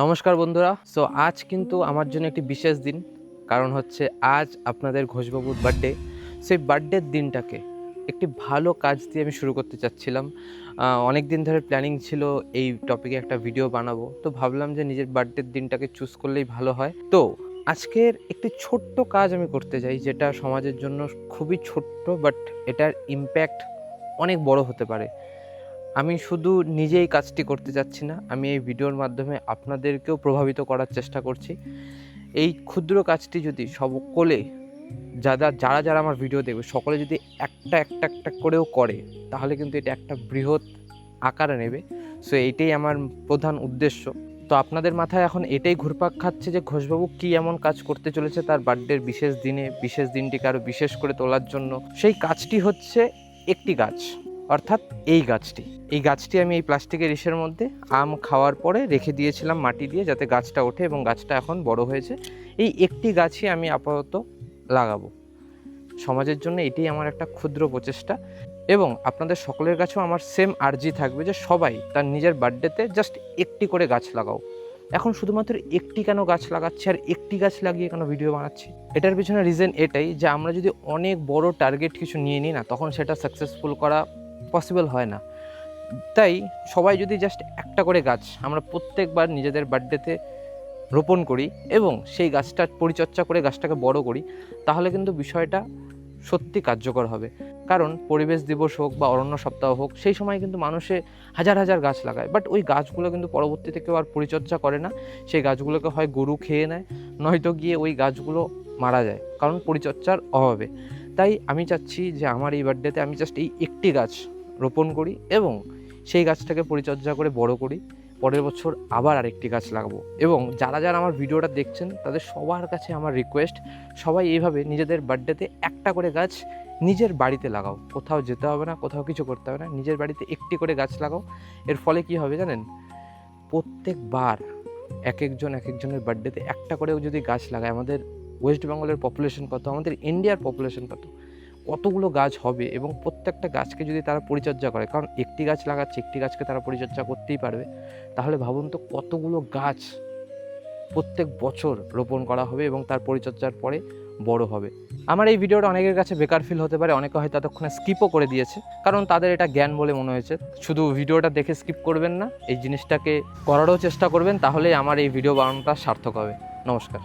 নমস্কার বন্ধুরা। সো আজ কিন্তু আমার জন্য একটি বিশেষ দিন, কারণ হচ্ছে আজ আপনাদের ঘোষবাবুর বার্থডে। সেই বার্থডের দিনটাকে একটি ভালো কাজ দিয়ে আমি শুরু করতে চাচ্ছিলাম। অনেক দিন ধরে প্ল্যানিং ছিল এই টপিকে একটা ভিডিও বানাবো, তো ভাবলাম যে নিজের বার্থডের দিনটাকে চুজ করলেই ভালো হয়। তো আজকের একটি ছোট্ট কাজ আমি করতে চাই, যেটা সমাজের জন্য খুবই ছোট্ট, বাট এটার ইম্প্যাক্ট অনেক বড় হতে পারে। আমি শুধু নিজেই কাজটি করতে চাচ্ছি না, আমি এই ভিডিওর মাধ্যমে আপনাদেরকেও প্রভাবিত করার চেষ্টা করছি। এই ক্ষুদ্র কাজটি যদি সকলে যারা যারা আমার ভিডিও দেখবে সকলে যদি একটা করেও করে, তাহলে কিন্তু এটা একটা বৃহৎ আকারে নেবে। সো এইটাই আমার প্রধান উদ্দেশ্য। তো আপনাদের মাথায় এখন এটাই ঘুরপাক খাচ্ছে যে ঘোষবাবু কী এমন কাজ করতে চলেছে তার বার্থডের বিশেষ দিনে, বিশেষ দিনটিকে আরও বিশেষ করে তোলার জন্য। সেই কাজটি হচ্ছে একটি গাছ, অর্থাৎ এই গাছটি আমি এই প্লাস্টিকের ইসের মধ্যে আম খাওয়ার পরে রেখে দিয়েছিলাম মাটি দিয়ে, যাতে গাছটা ওঠে, এবং গাছটা এখন বড় হয়েছে। এই একটি গাছই আমি আপাতত লাগাবো সমাজের জন্য। এটাই আমার একটা ক্ষুদ্র প্রচেষ্টা, এবং আপনাদের সকলের কাছেও আমার সেম আর্জি থাকবে যে সবাই তার নিজের বার্থডেতে জাস্ট একটি করে গাছ লাগাও। এখন শুধুমাত্র একটি কেন গাছ লাগাচ্ছি আর একটি গাছ লাগিয়ে কেন ভিডিও বানাচ্ছি, এটার পিছনে রিজন এটাই যে আমরা যদি অনেক বড় টার্গেট কিছু নিয়ে নিই না, তখন সেটা সাকসেসফুল করা পসিবল হয় না। তাই সবাই যদি জাস্ট একটা করে গাছ আমরা প্রত্যেকবার নিজেদের বার্থডেতে রোপণ করি এবং সেই গাছটার পরিচর্যা করে গাছটাকে বড় করি, তাহলে কিন্তু বিষয়টা সত্যি কার্যকর হবে। কারণ পরিবেশ দিবস হোক বা অরণ্য সপ্তাহ হোক, সেই সময় কিন্তু মানুষে হাজার হাজার গাছ লাগায়, বাট ওই গাছগুলো কিন্তু পরবর্তীতে কেউ আর পরিচর্যা করে না। সেই গাছগুলোকে হয় গরু খেয়ে নেয়, নয়তো গিয়ে ওই গাছগুলো মারা যায়, কারণ পরিচর্যার অভাবে। তাই আমি চাচ্ছি যে আমার এই বার্থডেতে আমি জাস্ট এই একটি গাছ রোপণ করি এবং সেই গাছটাকে পরিচর্যা করে বড় করি। পরের বছর আবার আরেকটি গাছ লাগাবো। এবং যারা যারা আমার ভিডিওটা দেখছেন তাদের সবার কাছে আমার রিকোয়েস্ট, সবাই এইভাবে নিজেদের বার্থডেতে একটা করে গাছ নিজের বাড়িতে লাগাও। কোথাও যেতে হবে না, কোথাও কিছু করতে হবে না, নিজের বাড়িতে একটি করে গাছ লাগাও। এর ফলে কি হবে জানেন, প্রত্যেকবার এক একজনের বার্থডেতে একটা করেও যদি গাছ লাগায়, আমাদের ওয়েস্ট বেঙ্গলের পপুলেশন কত, আমাদের ইন্ডিয়ার পপুলেশন কতগুলো গাছ হবে। এবং প্রত্যেকটা গাছকে যদি তারা পরিচর্যা করে, কারণ একটি গাছ লাগাচ্ছে, একটি গাছকে তারা পরিচর্যা করতেই পারবে, তাহলে ভাবুন তো কতগুলো গাছ প্রত্যেক বছর রোপণ করা হবে এবং তার পরিচর্যার পরে বড় হবে। আমার এই ভিডিওটা অনেকের কাছে বেকার ফিল হতে পারে, অনেকে হয়তো ততক্ষণে স্কিপও করে দিয়েছে, কারণ তাদের এটা জ্ঞান বলে মনে হয়েছে। শুধু ভিডিওটা দেখে স্কিপ করবেন না, এই জিনিসটাকে করারও চেষ্টা করবেন, তাহলেই আমার এই ভিডিও বানানোটা সার্থক হবে। নমস্কার।